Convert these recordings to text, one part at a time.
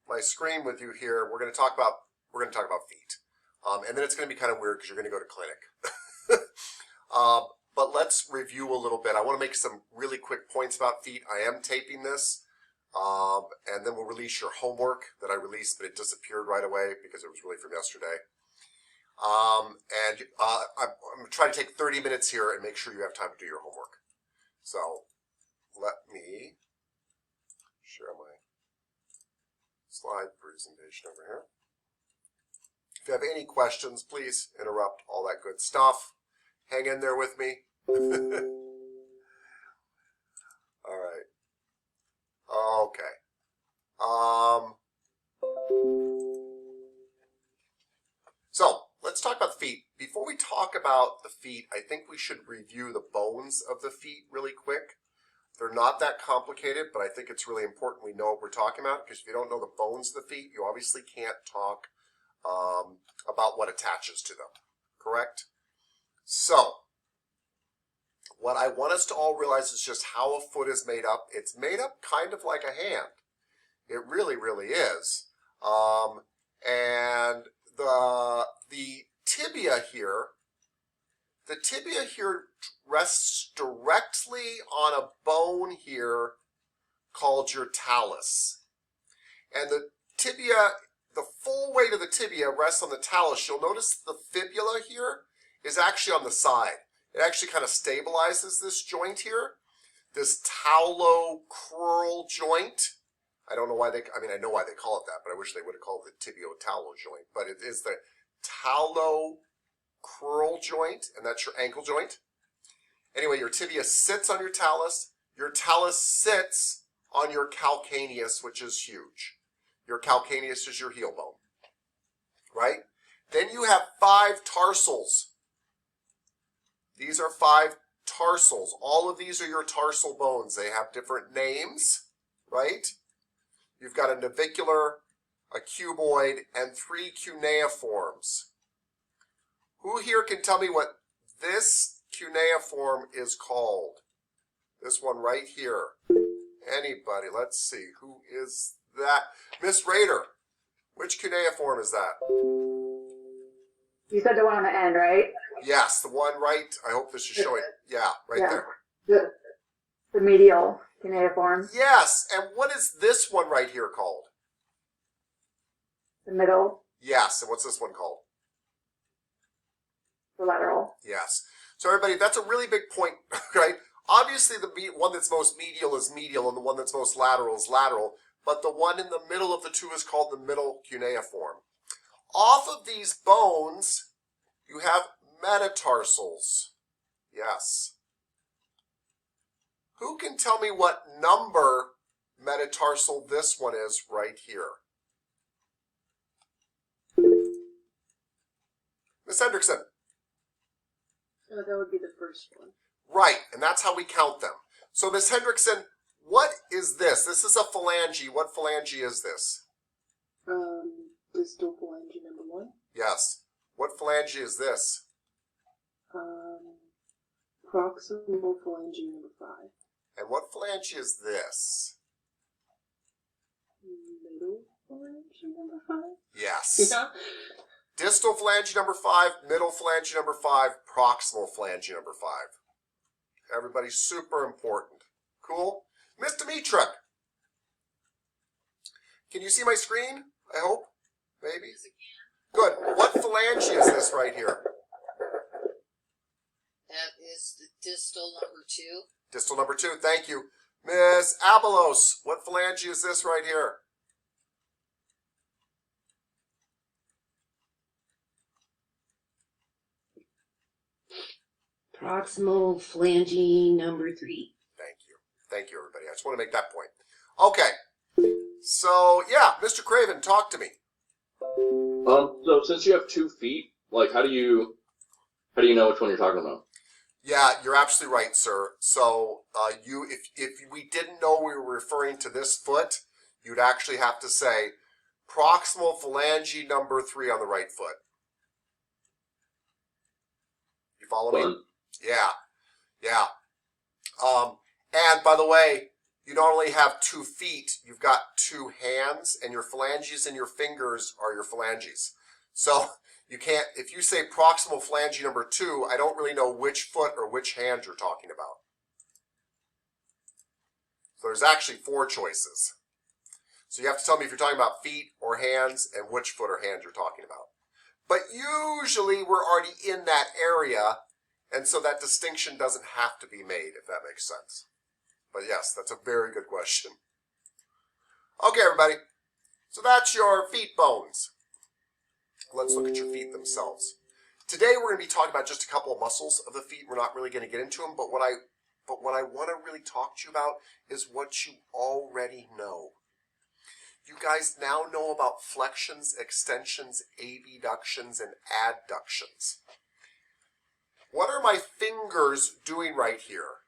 my screen with you here, we're going to talk about feet, and then it's going to be kind of weird because you're going to go to clinic. But let's review a little bit. I want to make some really quick points about feet. I am taping this, and then we'll release your homework that I released, but it disappeared right away because it was really from yesterday. I'm going to try to take 30 minutes here and make sure you have time to do your homework. So let me share my slide presentation over here. If you have any questions, please interrupt, all that good stuff. Hang in there with me. All right. Okay. So let's talk about the feet. Before we talk about the feet, I think we should review the bones of the feet really quick. They're not that complicated, but I think it's really important we know what we're talking about, because if you don't know the bones of the feet, you obviously can't talk about what attaches to them, correct? So what I want us to all realize is just how a foot is made up. It's made up kind of like a hand. It really, really is. And the tibia here, rests directly on a bone here called your talus. And the tibia, the full weight of the tibia rests on the talus. You'll notice the fibula here is actually on the side. It actually kind of stabilizes this joint here, this talocrural joint. I don't know why I know why they call it that, but I wish they would have called it the tibio-talo joint. But it is the talocrural joint, and that's your ankle joint. Anyway, your tibia sits on your talus. Your talus sits on your calcaneus, which is huge. Your calcaneus is your heel bone, right? Then you have 5 tarsals. These are 5 tarsals. All of these are your tarsal bones. They have different names, right? You've got a navicular, a cuboid, and 3 cuneiforms. Who here can tell me what this cuneiform is called? This one right here. Anybody? Let's see. Who is that? Miss Rader, which cuneiform is that? You said the one on the end, right? Yes, the one right. I hope this is showing. Yeah, right there. The medial cuneiform. Yes, and what is this one right here called? The middle. Yes, and what's this one called? The lateral. Yes. So everybody, that's a really big point, right? Obviously, the one that's most medial is medial, and the one that's most lateral is lateral, but the one in the middle of the two is called the middle cuneiform. Off of these bones, you have metatarsals. Yes. Who can tell me what number metatarsal this one is right here? Miss Hendrickson. Oh, that would be the first one. Right, and that's how we count them. So, Miss Hendrickson, what is this? This is a phalange. What phalange is this? Distal phalange number 1. Yes. What phalange is this? Proximal phalange number 5. And what phalange is this? Middle phalange number 5? Yes. Yeah. Distal phalange number 5, middle phalange number 5, proximal phalange number 5. Everybody's super important. Cool? Miss Dimitrik, can you see my screen? I hope. Maybe. Good. What phalange is this right here? That is the distal number 2. Distal number 2. Thank you. Miss Abelos, what phalange is this right here? Proximal phalange number 3. Thank you. Thank you, everybody. I just want to make that point. Okay. So, yeah, Mr. Craven, talk to me. So since you have 2 feet, like how do you know which one you're talking about? Yeah, you're absolutely right, sir. So if we didn't know we were referring to this foot, you'd actually have to say proximal phalange number 3 on the right foot. You follow me? Fun. Yeah. And by the way, you not only have 2 feet, you've got 2 hands, and your phalanges and your fingers are your phalanges. So you can't, if you say proximal phalange number 2, I don't really know which foot or which hand you're talking about. So there's actually 4 choices. So you have to tell me if you're talking about feet or hands and which foot or hand you're talking about. But usually we're already in that area, and so that distinction doesn't have to be made, if that makes sense. But yes, that's a very good question. Okay, everybody. So that's your feet bones. Let's look at your feet themselves. Today we're going to be talking about just a couple of muscles of the feet. We're not really going to get into them, but what I want to really talk to you about is what you already know. You guys now know about flexions, extensions, abductions, and adductions. What are my fingers doing right here?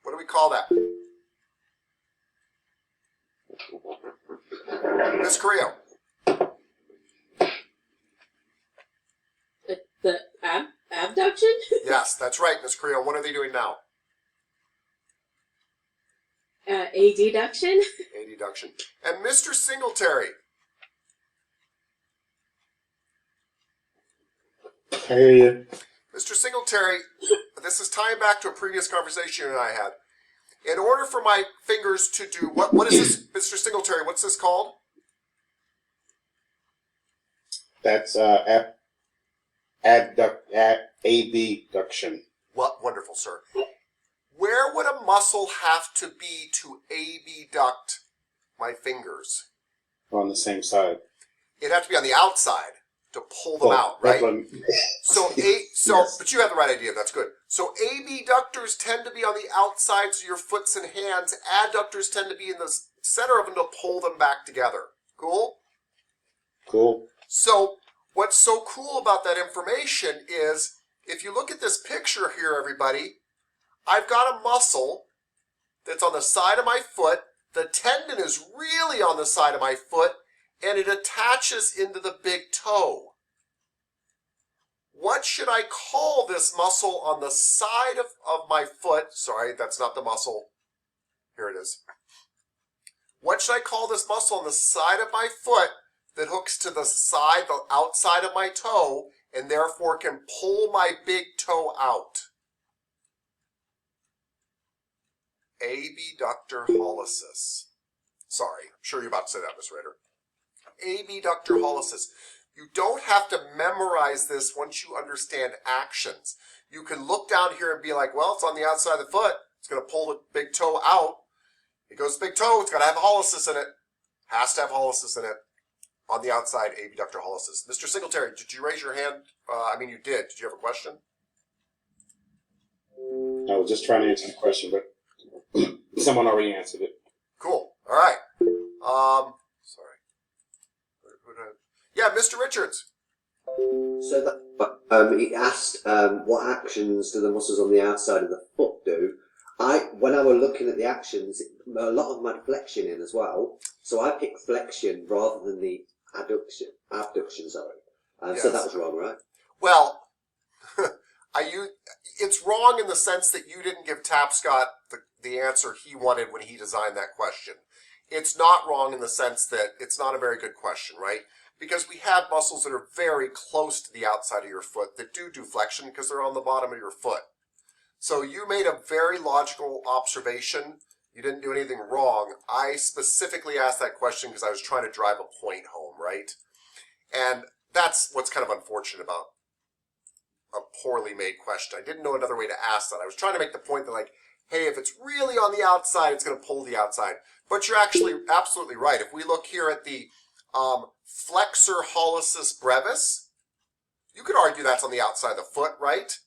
What do we call that? Miss Carrillo. The abduction? Yes, that's right, Miss Carrillo. What are they doing now? A deduction? Adduction. And Mr. Singletary. I hear you. Mr. Singletary, this is tying back to a previous conversation you and I had. In order for my fingers to do, what is this, Mr. Singletary, what's this called? That's abduction. What, wonderful, sir. Where would a muscle have to be to abduct my fingers? On the same side. It'd have to be on the outside to pull them out, right? So, Yes. but you have the right idea. That's good. So abductors tend to be on the outsides of your foots and hands. Adductors tend to be in the center of them to pull them back together. Cool? Cool. So what's so cool about that information is, if you look at this picture here, everybody, I've got a muscle that's on the side of my foot. The tendon is really on the side of my foot, and it attaches into the big toe. What should I call this muscle on the side of my foot? Sorry, that's not the muscle. Here it is. What should I call this muscle on the side of my foot that hooks to the side, the outside of my toe, and therefore can pull my big toe out? Abductor hallucis. Sorry, I'm sure you're about to say that, Miss Ritter. Abductor hallucis. You don't have to memorize this once you understand actions. You can look down here and be like, well, it's on the outside of the foot. It's going to pull the big toe out. It goes big toe. It's got to have hallucis in it. Has to have hallucis in it. On the outside, abductor hallucis. Mr. Singletary, did you raise your hand? You did. Did you have a question? I was just trying to answer the question, but someone already answered it. Cool. All right. Sorry. Yeah, Mr. Richards. So that he asked what actions do the muscles on the outside of the foot do. When I was looking at the actions, a lot of them had flexion in as well. So I picked flexion rather than the abduction. Sorry. Yes. So that was wrong, right? Well, it's wrong in the sense that you didn't give Tapscott the answer he wanted when he designed that question. It's not wrong in the sense that it's not a very good question, right? Because we have muscles that are very close to the outside of your foot that do flexion because they're on the bottom of your foot. So you made a very logical observation. You didn't do anything wrong. I specifically asked that question because I was trying to drive a point home, right? And that's what's kind of unfortunate about a poorly made question. I didn't know another way to ask that. I was trying to make the point that, like, hey, if it's really on the outside, it's going to pull the outside. But you're actually absolutely right. If we look here at the flexor hallucis brevis, you could argue that's on the outside of the foot, right?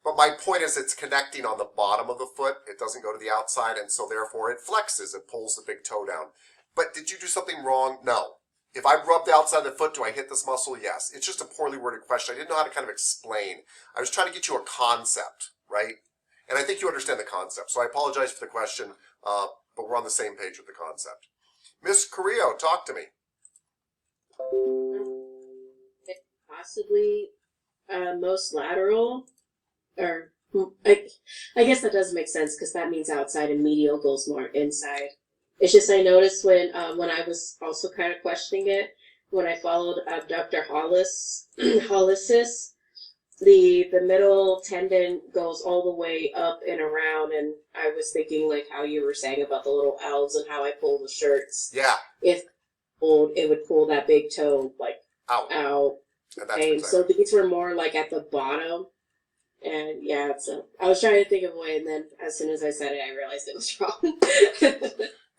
But my point is it's connecting on the bottom of the foot. It doesn't go to the outside, and so therefore it flexes. It pulls the big toe down. But did you do something wrong? No. If I rub the outside of the foot, do I hit this muscle? Yes. It's just a poorly worded question. I didn't know how to kind of explain. I was trying to get you a concept, right? And I think you understand the concept. So I apologize for the question, but we're on the same page with the concept. Miss Carrillo, talk to me. Possibly most lateral, or I guess that does make sense because that means outside and medial goes more inside. It's just I noticed when I was also kind of questioning it when I followed Dr. Hollisis, the middle tendon goes all the way up and around, and I was thinking like how you were saying about the little elves and how I pull the shirts. Yeah, If pulled, it would pull that big toe like out. out. And that's Okay, exactly. so these were more like at the bottom. And yeah, so I was trying to think of a way, and then as soon as I said it, I realized it was wrong.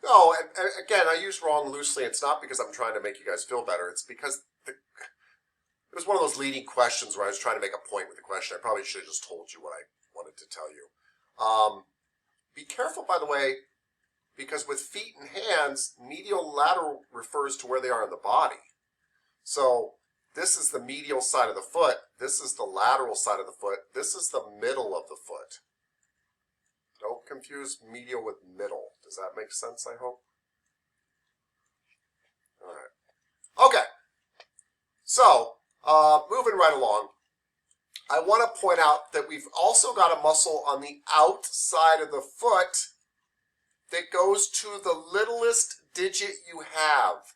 No, and again, I use wrong loosely. It's not because I'm trying to make you guys feel better. It's because it was one of those leading questions where I was trying to make a point with the question. I probably should have just told you what I wanted to tell you. Be careful, by the way, because with feet and hands, medial lateral refers to where they are in the body. So this is the medial side of the foot. This is the lateral side of the foot. This is the middle of the foot. Don't confuse medial with middle. Does that make sense, I hope? All right. Okay. So, moving right along, I want to point out that we've also got a muscle on the outside of the foot that goes to the littlest digit you have.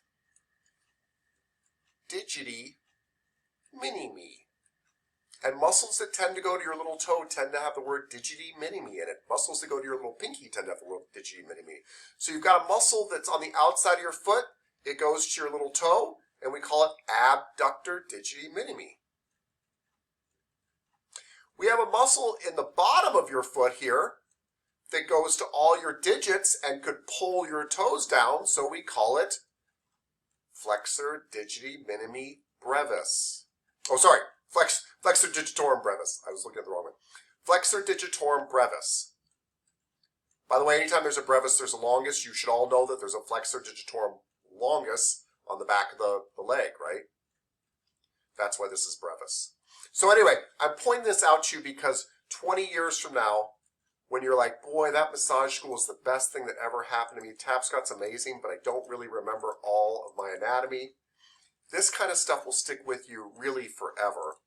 Digity mini-me. And muscles that tend to go to your little toe tend to have the word digity mini-me in it. Muscles that go to your little pinky tend to have the word digity mini-me. So you've got a muscle that's on the outside of your foot. It goes to your little toe, and we call it abductor digiti mini-me. We have a muscle in the bottom of your foot here that goes to all your digits and could pull your toes down, so we call it flexor digiti mini-me brevis. Oh, sorry. Flexor digitorum brevis. I was looking at the wrong one. Flexor digitorum brevis. By the way, anytime there's a brevis, there's a longus. You should all know that there's a flexor digitorum longus on the back of the leg, right? That's why this is brevis. So anyway, I'm pointing this out to you because 20 years from now, when you're like, boy, that massage school is the best thing that ever happened to me. Tapscott's amazing, but I don't really remember all of my anatomy. This kind of stuff will stick with you really forever,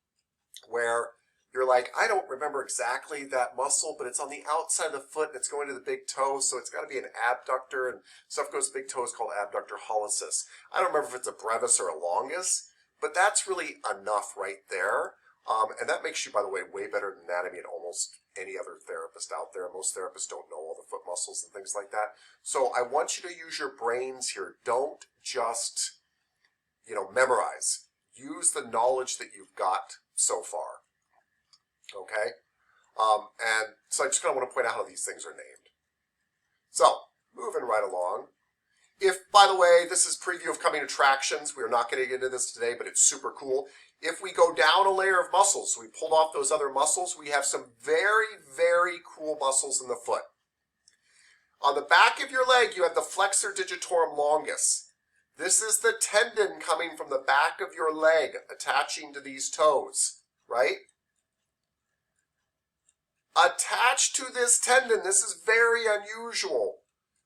where you're like, I don't remember exactly that muscle, but it's on the outside of the foot and it's going to the big toe, so it's got to be an abductor, and stuff goes to the big toe is called abductor hallucis. I don't remember if it's a brevis or a longus, but that's really enough right there. And that makes you, by the way, way better at anatomy than almost any other therapist out there. Most therapists don't know all the foot muscles and things like that. So I want you to use your brains here. Don't just, memorize. Use the knowledge that you've got so far. Okay? And so I just kind of want to point out how these things are named. So, moving right along. If, by the way, this is preview of coming attractions, we're not going to get into this today, but it's super cool. If we go down a layer of muscles, so we pulled off those other muscles, we have some very, very cool muscles in the foot. On the back of your leg, you have the flexor digitorum longus. This is the tendon coming from the back of your leg, attaching to these toes, right? Attached to this tendon, this is very unusual.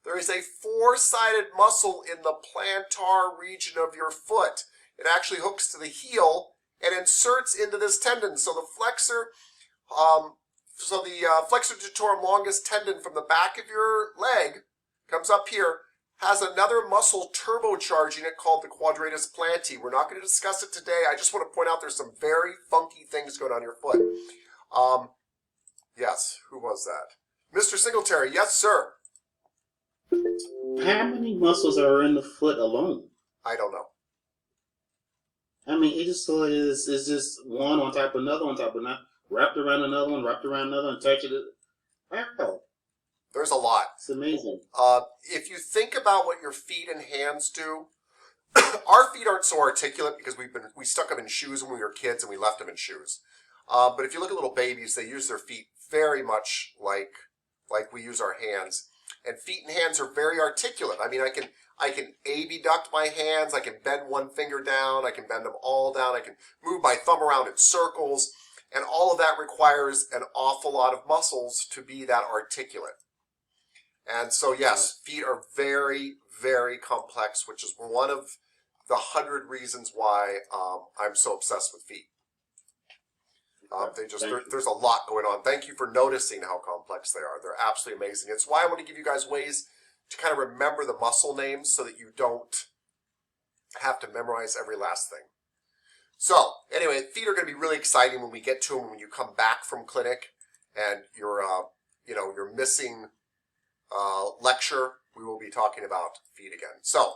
There is a four-sided muscle in the plantar region of your foot. It actually hooks to the heel and inserts into this tendon. So the flexor digitorum longus tendon from the back of your leg comes up here, has another muscle turbocharging it called the quadratus plantae. We're not going to discuss it today. I just want to point out there's some very funky things going on your foot. Yes, who was that? Mr. Singletary, yes, sir. How many muscles are in the foot alone? I don't know. I mean, it just so is just one on top of another on top of another, wrapped around another one, wrapped around another, and touch it. Wow, There's a lot. it's amazing. If you think about what your feet and hands do, our feet aren't so articulate because we stuck them in shoes when we were kids and we left them in shoes. But if you look at little babies, they use their feet very much like we use our hands. And feet and hands are very articulate. I mean, I can abduct my hands, I can bend one finger down, I can bend them all down, I can move my thumb around in circles, and all of that requires an awful lot of muscles to be that articulate. And so, yes, feet are very, very complex, which is one of the 100 reasons why I'm so obsessed with feet. There's a lot going on. Thank you for noticing how complex they are. They're absolutely amazing. It's why I want to give you guys ways to kind of remember the muscle names so that you don't have to memorize every last thing. So anyway, feet are going to be really exciting when we get to them when you come back from clinic and you're missing lecture. We will be talking about feet again. So,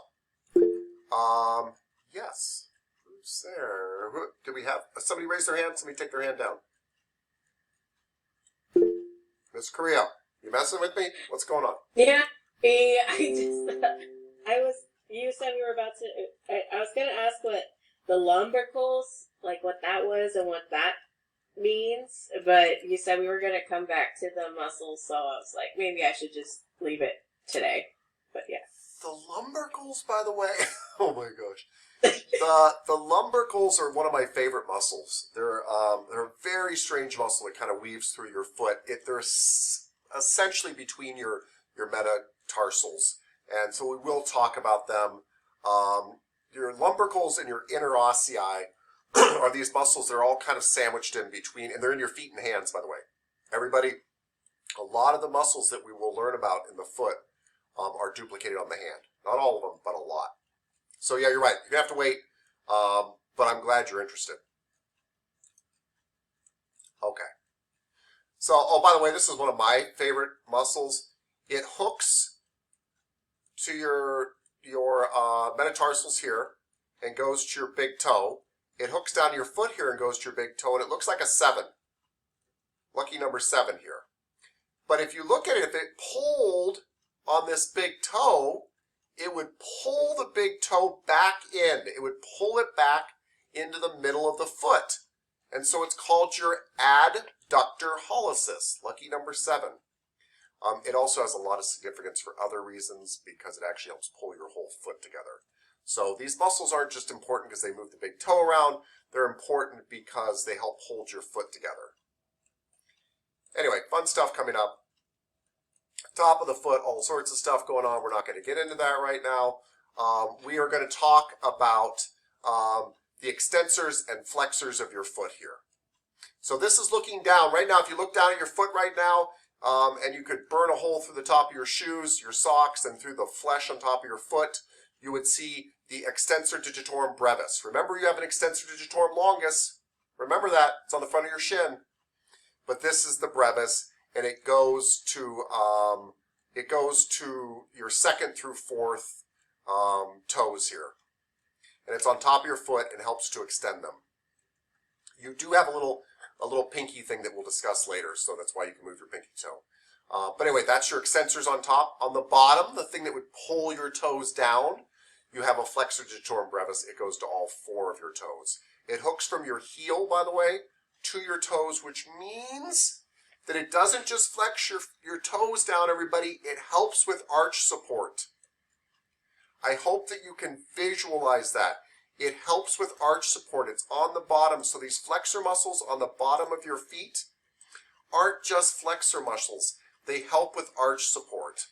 yes. Who's there? Do we have somebody raise their hand? Somebody take their hand down. Miss Correa, you messing with me? What's going on? Yeah, you said we were about to, I was going to ask what the lumbricals, like what that was and what that means, but you said we were going to come back to the muscles, so I was like, maybe I should just leave it today, but yeah. The lumbricals, by the way, oh my gosh. The lumbricals are one of my favorite muscles. They're a very strange muscle that kind of weaves through your foot. They're essentially between your metatarsals, and so we will talk about them. Your lumbricals and your interossei are these muscles. They're all kind of sandwiched in between, and they're in your feet and hands, by the way. Everybody, a lot of the muscles that we will learn about in the foot are duplicated on the hand. Not all of them, but a lot. So yeah, you're right. You're going to have to wait, but I'm glad you're interested. Okay. So, oh, by the way, this is one of my favorite muscles. It hooks to your metatarsals here and goes to your big toe. It hooks down to your foot here and goes to your big toe, and it looks like a 7. Lucky number 7 here. But if you look at it, if it pulled on this big toe, it would pull the big toe back in. It would pull it back into the middle of the foot. And so it's called your adductor hallucis, lucky number 7. It also has a lot of significance for other reasons because it actually helps pull your whole foot together. So these muscles aren't just important because they move the big toe around. They're important because they help hold your foot together. Anyway, fun stuff coming up. Top of the foot, all sorts of stuff going on. We're not going to get into that right now. We are going to talk about the extensors and flexors of your foot here. So this is looking down. Right now, if you look down at your foot right now, and you could burn a hole through the top of your shoes, your socks, and through the flesh on top of your foot, you would see the extensor digitorum brevis. Remember, you have an extensor digitorum longus. Remember that. It's on the front of your shin. But this is the brevis, and it goes to your 2nd through 4th toes here. And it's on top of your foot and helps to extend them. You do have a little pinky thing that we'll discuss later, so that's why you can move your pinky toe. But anyway, that's your extensors on top. On the bottom, the thing that would pull your toes down, you have a flexor digitorum brevis. It goes to all 4 of your toes. It hooks from your heel, by the way, to your toes, which means that it doesn't just flex your toes down, everybody. It helps with arch support. I hope that you can visualize that. It helps with arch support. It's on the bottom. So these flexor muscles on the bottom of your feet aren't just flexor muscles. They help with arch support.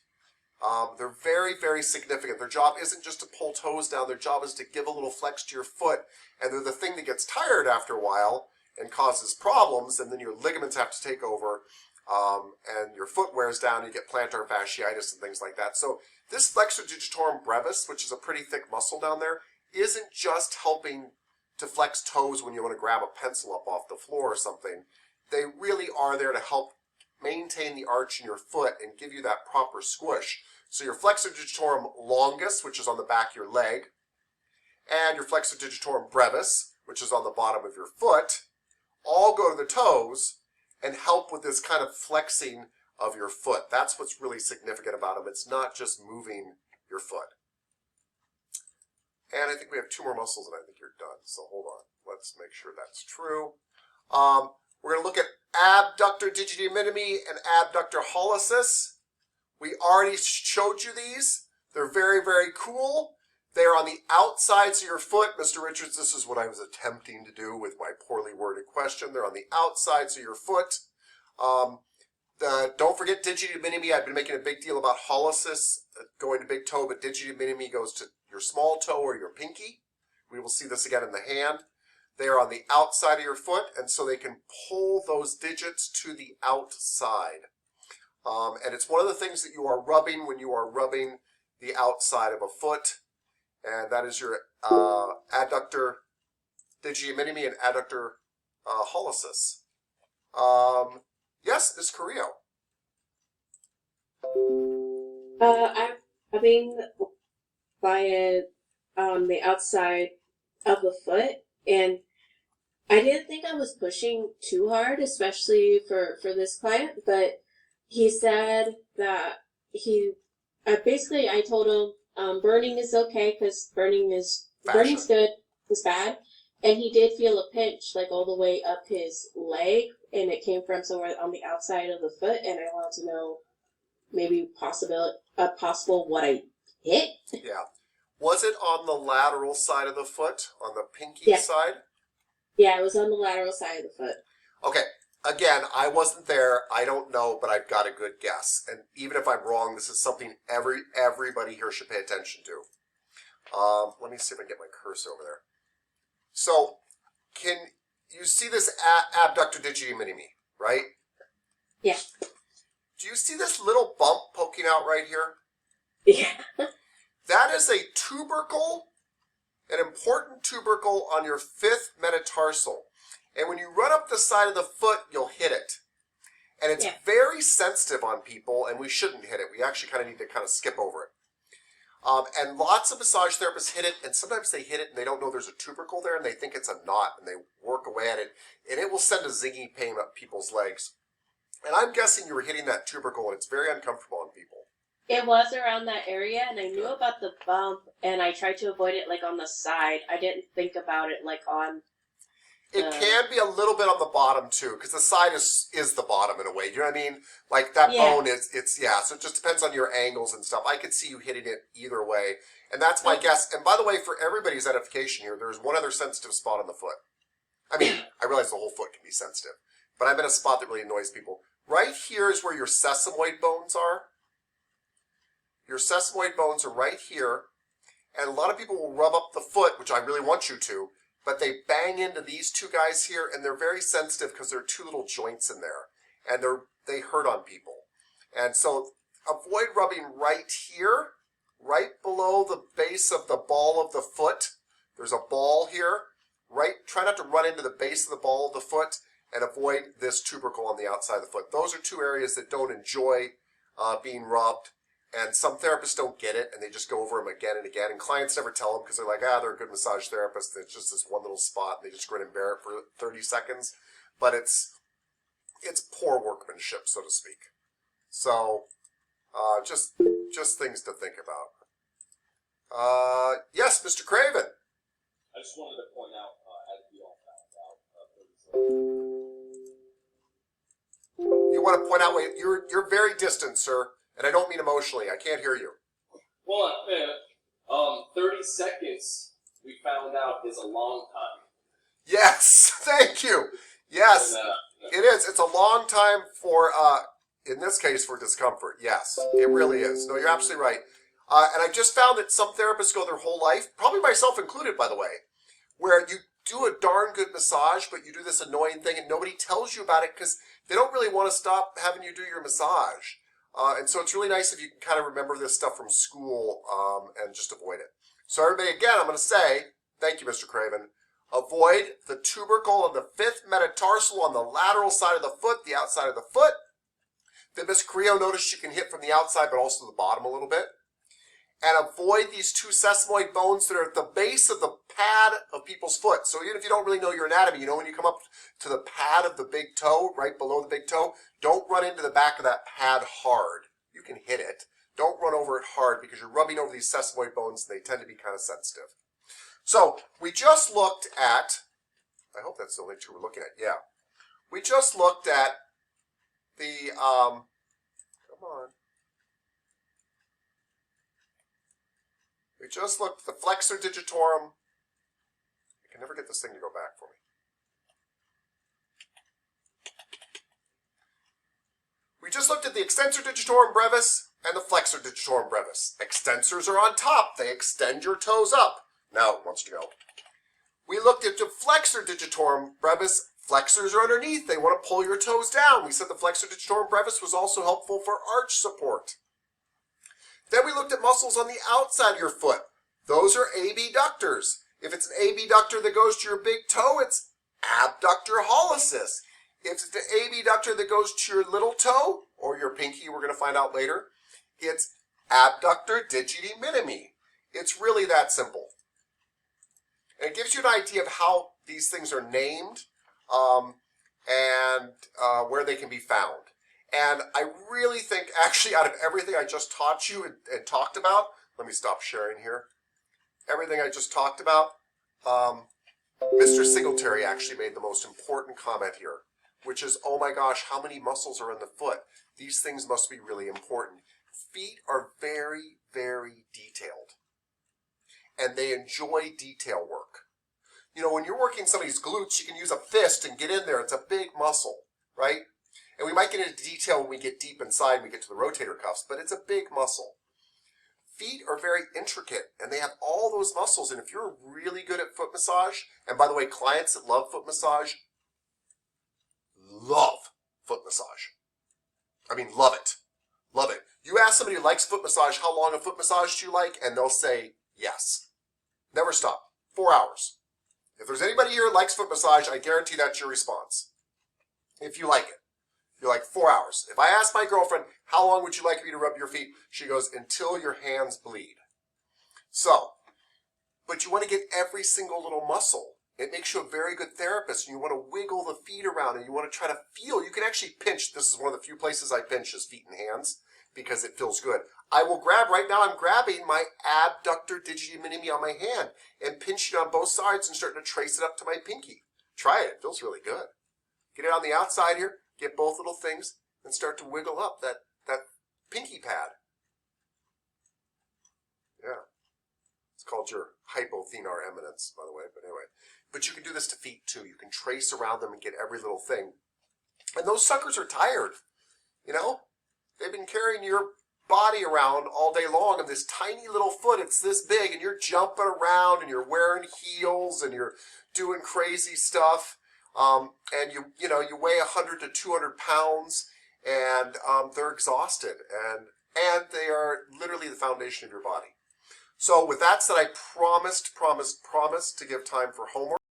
They're very, very significant. Their job isn't just to pull toes down. Their job is to give a little flex to your foot. And they're the thing that gets tired after a while and causes problems. And then your ligaments have to take over. And your foot wears down. You get plantar fasciitis and things like that. So this flexor digitorum brevis, which is a pretty thick muscle down there, isn't just helping to flex toes when you want to grab a pencil up off the floor or something. They really are there to help maintain the arch in your foot and give you that proper squish. So your flexor digitorum longus, which is on the back of your leg, and your flexor digitorum brevis, which is on the bottom of your foot, all go to the toes and help with this kind of flexing of your foot. That's what's really significant about them. It's not just moving your foot. And I think we have 2 more muscles and I think you're done. So hold on. Let's make sure that's true. We're going to look at abductor digiti minimi and abductor hallucis. We already showed you these. They're very, very cool. They're on the outsides of your foot. Mr. Richards, this is what I was attempting to do with my poorly worded question. They're on the outsides of your foot. Don't forget digiti minimi. I've been making a big deal about hallucis going to big toe, but digiti minimi goes to your small toe or your pinky. We will see this again in the hand. They are on the outside of your foot, and so they can pull those digits to the outside. And it's one of the things that you are rubbing when you are rubbing the outside of a foot, and that is your adductor digii minimi and adductor hallucis. Yes, Ms. Carrillo. I mean, by it on the outside of the foot, and I didn't think I was pushing too hard, especially for this client, but he said that I told him burning is okay because burning's good, it's bad, and he did feel a pinch like all the way up his leg, and it came from somewhere on the outside of the foot, and I wanted to know maybe possible what I hit. Yeah. Was it on the lateral side of the foot, on the pinky side? Yeah, it was on the lateral side of the foot. Okay. Again, I wasn't there. I don't know, but I've got a good guess. And even if I'm wrong, this is something everybody here should pay attention to. Let me see if I can get my cursor over there. So, can you see this abductor digii minimi, right? Yeah. Do you see this little bump poking out right here? Yeah. That is a tubercle, an important tubercle on your 5th metatarsal. And when you run up the side of the foot, you'll hit it. And it's very sensitive on people, and we shouldn't hit it. We actually kind of need to kind of skip over it. And lots of massage therapists hit it, and sometimes they hit it and they don't know there's a tubercle there, and they think it's a knot, and they work away at it, and it will send a zingy pain up people's legs. And I'm guessing you were hitting that tubercle, and it's very uncomfortable on people. It was around that area, and I knew about the bump, and I tried to avoid it, like, on the side. I didn't think about it, like, on... It can be a little bit on the bottom, too, because the side is the bottom in a way. You know what I mean? Like, that bone is, so it just depends on your angles and stuff. I could see you hitting it either way, and that's my guess. And by the way, for everybody's edification here, there's one other sensitive spot on the foot. I mean, I realize the whole foot can be sensitive, but I'm in a spot that really annoys people. Right here is where your sesamoid bones are. Your sesamoid bones are right here, and a lot of people will rub up the foot, which I really want you to, but they bang into these two guys here, and they're very sensitive because there are two little joints in there, and they hurt on people. And so avoid rubbing right here, right below the base of the ball of the foot. There's a ball here. Try not to run into the base of the ball of the foot, and avoid this tubercle on the outside of the foot. Those are two areas that don't enjoy being rubbed. And some therapists don't get it, and they just go over them again and again. And clients never tell them because they're like, they're a good massage therapist. It's just this one little spot. And they just grin and bear it for 30 seconds. But it's poor workmanship, so to speak. So just things to think about. Yes, Mr. Craven. I just wanted to point out, as we all found out, You want to point out, you're very distant, sir. And I don't mean emotionally. I can't hear you. Well, 30 seconds, we found out, is a long time. Yes, thank you. Yes, And, it is. It's a long time for, in this case, for discomfort. Yes, it really is. No, you're absolutely right. And I just found that some therapists go their whole life, probably myself included, by the way, where you do a darn good massage, but you do this annoying thing and nobody tells you about it because they don't really want to stop having you do your massage. And so it's really nice if you can kind of remember this stuff from school and just avoid it. So everybody, again, I'm going to say, thank you, Mr. Craven, avoid the tubercle of the 5th metatarsal on the lateral side of the foot, the outside of the foot. That Ms. Carrillo noticed you can hit from the outside, but also the bottom a little bit. And avoid these two sesamoid bones that are at the base of the pad of people's foot. So even if you don't really know your anatomy, you know when you come up to the pad of the big toe, right below the big toe, don't run into the back of that pad hard. You can hit it. Don't run over it hard because you're rubbing over these sesamoid bones and they tend to be kind of sensitive. So we just looked at, I hope that's the only two we're looking at, yeah. We just looked at the, come on. We just looked at the flexor digitorum. I can never get this thing to go back for me. We just looked at the extensor digitorum brevis and the flexor digitorum brevis. Extensors are on top. They extend your toes up. Now it wants to go. We looked at the flexor digitorum brevis. Flexors are underneath. They want to pull your toes down. We said the flexor digitorum brevis was also helpful for arch support. Then we looked at muscles on the outside of your foot. Those are abductors. If it's an abductor that goes to your big toe, it's abductor hallucis. If it's the abductor that goes to your little toe, or your pinky, we're going to find out later, it's abductor digiti minimi. It's really that simple. And it gives you an idea of how these things are named and where they can be found. And I really think, actually, out of everything I just taught you and talked about, let me stop sharing here. Everything I just talked about, Mr. Singletary actually made the most important comment here, which is, oh my gosh, how many muscles are in the foot? These things must be really important. Feet are very, very detailed, and they enjoy detail work. You know, when you're working somebody's glutes, you can use a fist and get in there. It's a big muscle, right? And we might get into detail when we get deep inside and we get to the rotator cuffs, but it's a big muscle. Feet are very intricate, and they have all those muscles, and if you're really good at foot massage, and by the way, clients that love foot massage, love foot massage. I mean, love it. Love it. You ask somebody who likes foot massage, how long a foot massage do you like? And they'll say, yes. Never stop. 4 hours. If there's anybody here who likes foot massage, I guarantee that's your response. If you like it. You're like 4 hours. If I ask my girlfriend, how long would you like me to rub your feet? She goes, until your hands bleed. So, but you want to get every single little muscle. It makes you a very good therapist, and you want to wiggle the feet around, and you want to try to feel. You can actually pinch. This is one of the few places I pinch is feet and hands because it feels good. I will grab, right now I'm grabbing my abductor digiti minimi on my hand and pinching on both sides and starting to trace it up to my pinky. Try it. It feels really good. Get it on the outside here. Get both little things and start to wiggle up that pinky pad. Yeah. It's called your hypothenar eminence, by the way, but anyway. But you can do this to feet too. You can trace around them and get every little thing. And those suckers are tired, you know? They've been carrying your body around all day long and this tiny little foot, it's this big, and you're jumping around and you're wearing heels and you're doing crazy stuff. And you know, you weigh 100 to 200 pounds and they're exhausted and they are literally the foundation of your body. So with that said, I promised to give time for homework.